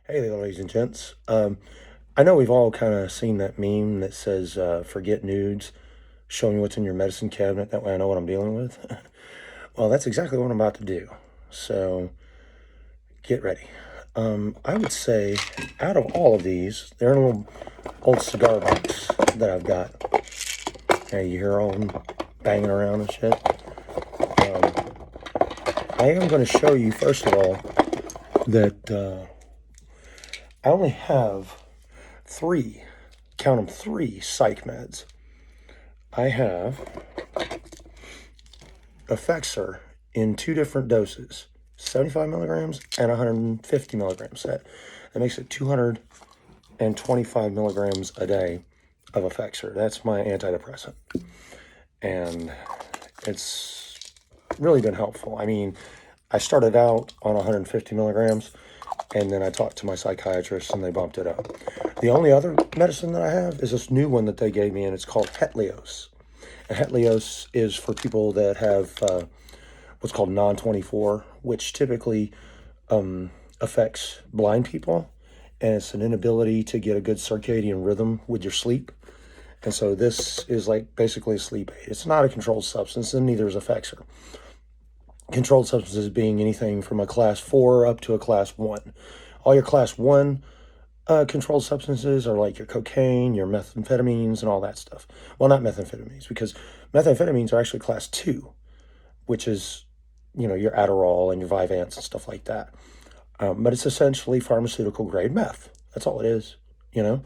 Hey there, ladies and gents. I know we've all kind of seen that meme that says, forget nudes, show me what's in your medicine cabinet. That way I know what I'm dealing with. Well, that's exactly what I'm about to do. So get ready. I would say out of all of these, they're in a little old cigar box that I've got. Yeah, you hear all them banging around and shit. I am going to show you, first of all, that I only have three, count them, three psych meds. I have Effexor in two different doses, 75 milligrams and 150 milligrams. That makes it 225 milligrams a day of Effexor. That's my antidepressant. And it's really been helpful. I mean, I started out on 150 milligrams, and then I talked to my psychiatrist and they bumped it up. The only other medicine that I have is this new one that they gave me, and it's called Hetlios. And Hetlios is for people that have what's called non-24, which typically affects blind people, and it's an inability to get a good circadian rhythm with your sleep. And so this is like basically a sleep aid. It's not a controlled substance, and neither is Effexor. Controlled substances being anything from a class 4 up to a class 1. All your class 1 controlled substances are like your cocaine, your methamphetamines, and all that stuff. Well, not methamphetamines, because methamphetamines are actually class 2, which is, your Adderall and your Vyvanse and stuff like that. But it's essentially pharmaceutical grade meth. That's all it is, Then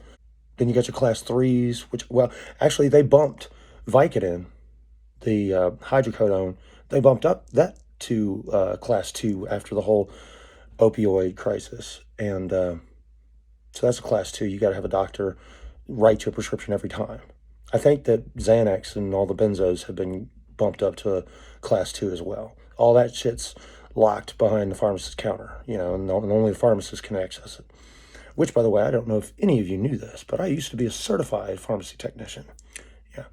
you got your class 3s, which, well, actually they bumped Vicodin, the hydrocodone, they bumped up that to class 2 after the whole opioid crisis. And so that's a class 2. You got to have a doctor write you a prescription every time. I think that Xanax and all the benzos have been bumped up to a class 2 as well. All that shit's locked behind the pharmacist's counter, and only the pharmacist can access it. Which, by the way, I don't know if any of you knew this, but I used to be a certified pharmacy technician. Yeah.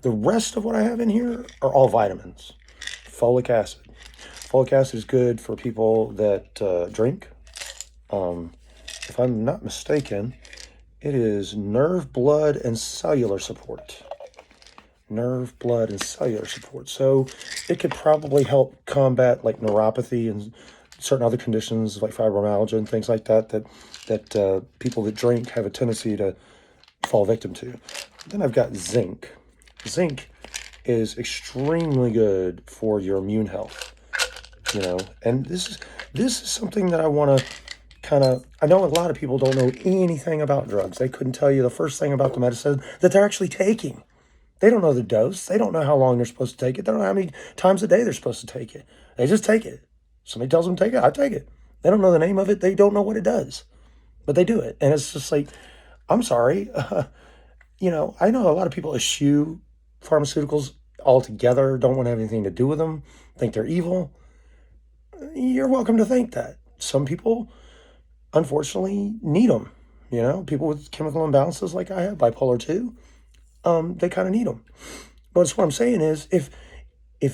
The rest of what I have in here are all vitamins. Folic acid. Folic acid is good for people that drink. If I'm not mistaken, it is nerve, blood, and cellular support. Nerve, blood, and cellular support. So it could probably help combat like neuropathy and certain other conditions like fibromyalgia and things like that people that drink have a tendency to fall victim to. Then I've got zinc. Zinc is extremely good for your immune health, and this is something that I want to I know a lot of people don't know anything about drugs. They couldn't tell you the first thing about the medicine that they're actually taking. They don't know the dose. They don't know how long they're supposed to take it. They don't know how many times a day they're supposed to take it. They just take it. Somebody tells them to take it, I take it. They don't know the name of it. They don't know what it does, but they do it. And it's just like, I'm sorry. I know a lot of people eschew pharmaceuticals altogether, don't want to have anything to do with them, think they're evil. You're welcome to think that. Some people, unfortunately, need them. People with chemical imbalances like I have, bipolar 2, they kind of need them. But what I'm saying is, if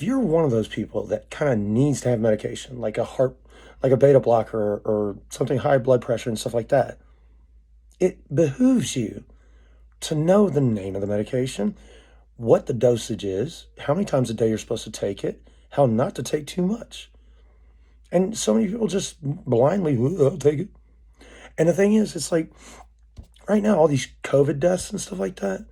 you're one of those people that kind of needs to have medication, like a beta blocker or something high blood pressure and stuff like that, it behooves you to know the name of the medication, what the dosage is, how many times a day you're supposed to take it, how not to take too much. And so many people just blindly, I'll take it. And the thing is, it's like, right now, all these COVID deaths and stuff like that,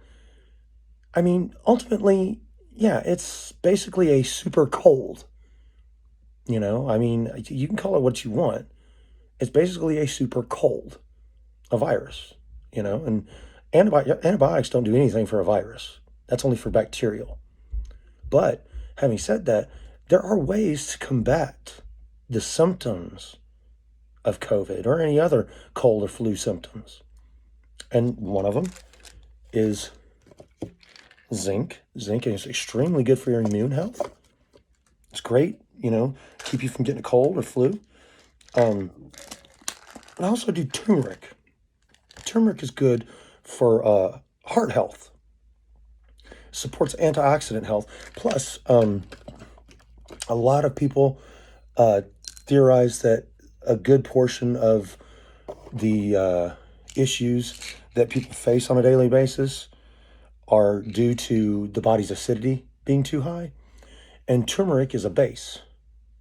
I mean, ultimately, yeah, it's basically a super cold. I mean, you can call it what you want. It's basically a super cold, a virus, and antibiotics don't do anything for a virus. That's only for bacterial. But having said that, there are ways to combat the symptoms of COVID or any other cold or flu symptoms. And one of them is zinc. Zinc is extremely good for your immune health. It's great, keep you from getting a cold or flu. I also do turmeric. Turmeric is good for heart health. Supports antioxidant health. Plus, a lot of people theorize that a good portion of the issues that people face on a daily basis are due to the body's acidity being too high. And turmeric is a base,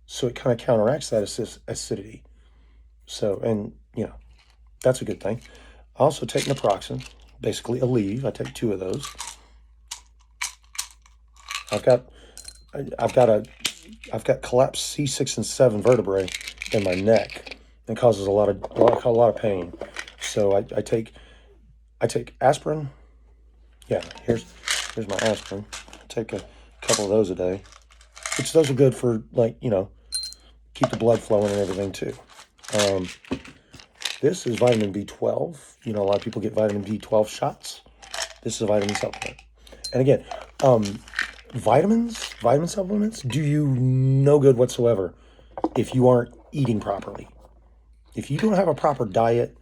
so it kind of counteracts that acidity. So, and that's a good thing. I also take naproxen, basically Aleve. I take 2 of those. I've got collapsed C6 and 7 vertebrae in my neck, and causes a lot of pain. So I take aspirin. Yeah, here's my aspirin. I take a couple of those a day, which those are good for, like, keep the blood flowing and everything too. This is vitamin B12. A lot of people get vitamin B12 shots. This is a vitamin supplement. And again, vitamin supplements do you no good whatsoever if you aren't eating properly. If you don't have a proper diet,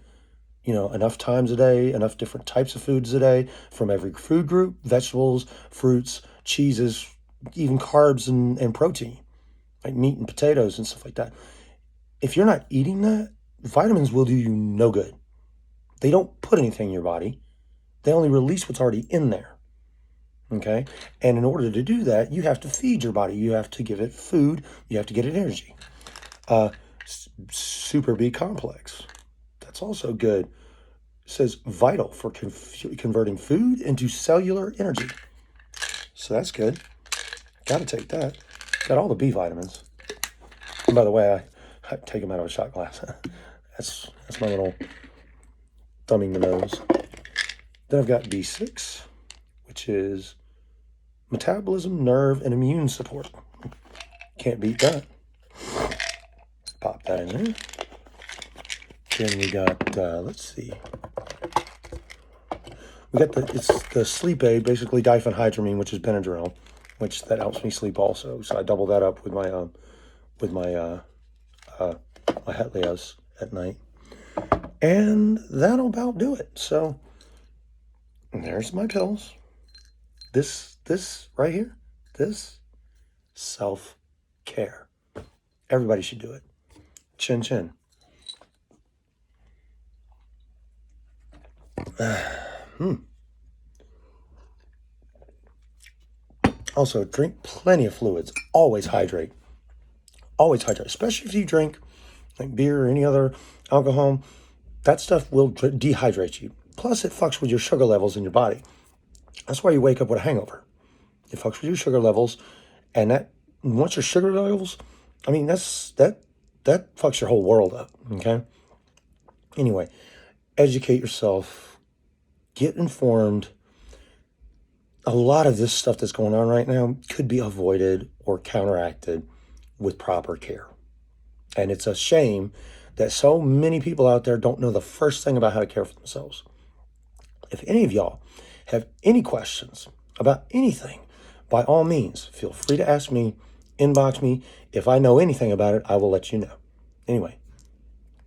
enough times a day, enough different types of foods a day from every food group, vegetables, fruits, cheeses, even carbs and protein, like meat and potatoes and stuff like that. If you're not eating that, vitamins will do you no good. They don't put anything in your body. They only release what's already in there. Okay? And in order to do that, you have to feed your body. You have to give it food. You have to get it energy. Super B complex. That's also good. It says vital for converting food into cellular energy. So that's good. Got to take that. Got all the B vitamins. And by the way, I take them out of a shot glass. That's my little thumbing the nose. Then I've got B6, which is metabolism, nerve, and immune support. Can't beat that. Pop that in there. Then we got, let's see. We got it's the sleep aid, basically diphenhydramine, which is Benadryl, which that helps me sleep also. So I double that up with my Hetlios at night. And that'll about do it. So there's my pills. This right here, this self-care. Everybody should do it. Chin chin. Also, drink plenty of fluids. Always hydrate. Always hydrate, especially if you drink like beer or any other alcohol. That stuff will dehydrate you. Plus, it fucks with your sugar levels in your body. That's why you wake up with a hangover. It fucks with your sugar levels, and once your sugar levels, I mean, that fucks your whole world up. Okay. Anyway, educate yourself. Get informed. A lot of this stuff that's going on right now could be avoided or counteracted with proper care. And it's a shame that so many people out there don't know the first thing about how to care for themselves. If any of y'all have any questions about anything, by all means, feel free to ask me, inbox me. If I know anything about it, I will let you know. Anyway,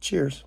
cheers.